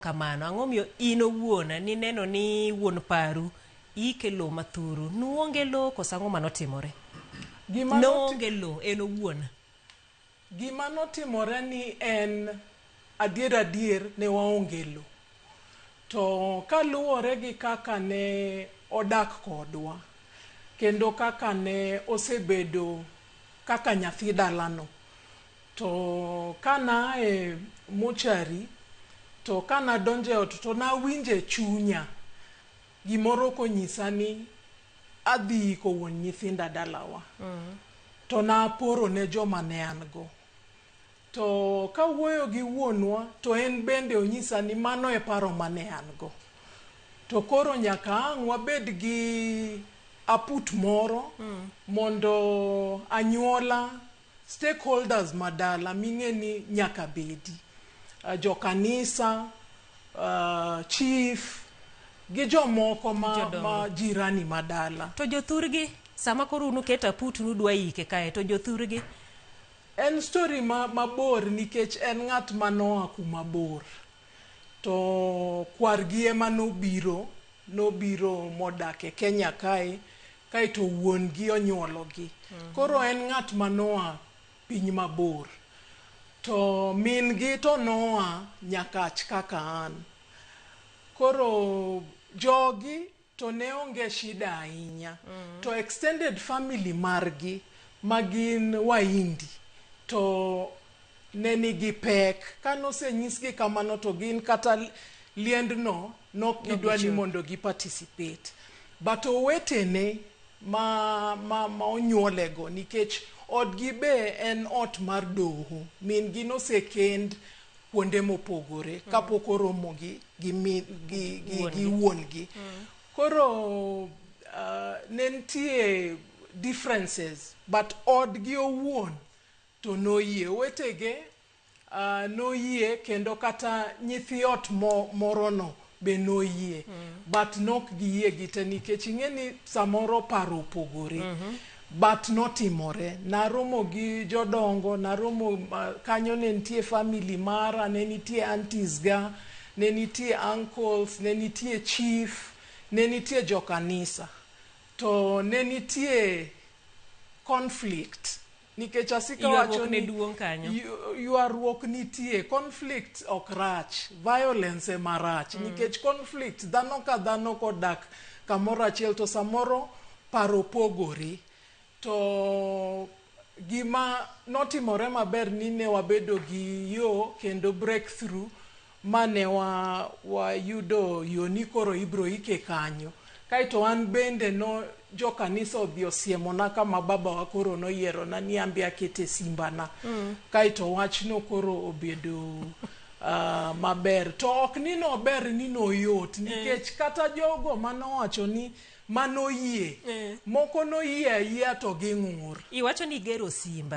Kamano, ang'omio ino wuona ni neno ni wuon paru ikelo mathuru. Nuonge lo kosango manotimore. Noonge lo eno wuona. Gima notimore ni en adier ne waonge lo. To kaluwore gi kaka ne odak kodwa kendo kaka ne osebedo kaka nyathi dalano. To kana e mochari to kana donje ot to nawinje chunya gimoro konyisa ni adhi ko wuon nyithinda dalawa. To naporo ne joma ne an go. To kawuoyo gi wuonwa to en bende onyisa ni mano e paro mane an go. To koro nyaka ang' wabed gi aput moro mondo anyuola stakeholders madala ming'e ni nyaka bedi. Jo kanisa, chief, gi jomoko ma jirani madala. To jothurgi, sama koro unuketa put nudwa ike kae, to jothurgi? En story mabor nikech en ng'at manoa kuma bor. To kwargi ema nobiro modak e Kenya kae to wuon gi onyuologi. Koro en ng'at manoa piny mabor. To min gi to noa Nyakach kaka an. Koro jogi to ne onge shida ahinya. To extended family margi magin Waindi to ne nigi pek. Kanosenyisgi kamano to gin kata liendno nok gidwa ni mondo gi participate. But owetene ma onyuolego nikech odgi be en ot mar doho. Min gi nosekend kuonde mopogore kapok oromo gi wuon gi. Koro ne nitie differences but odgi owuon to noyie. Wetege noyie kendo kata nyithi ot morono be noyie. But nok giyie gite nikech ing'e ni samoro paro opogore. But notimore. Naromo gi jodongo, naromo kanyo ne nitie family mara, ne nitie aunties ga, ne nitie uncles, ne nitie chief, ne nitie jo kanisa. To ne nitie conflict. Nikech asika wacho ni yuaruok nitie, conflict ok rach, violence ema rach. Nikech conflict dhano ka dhano kodak kamoro achiel to samoro paro pogore. To gima notimore maber ni ne wabedo gi yo kendo breakthrough mane wayudo yo ni koro ibro ike kanyo. Kaito an bende jo kanisa odhi osiemona kama babawa koro noyiero na ni ambi akete simbana. Kaito wachno koro obedo maber. To ok ni nober ni noyot nikech kata jogo manowacho ni manoyie. Moko noyie ayia to ging'ur. Iwacho ni gero simba.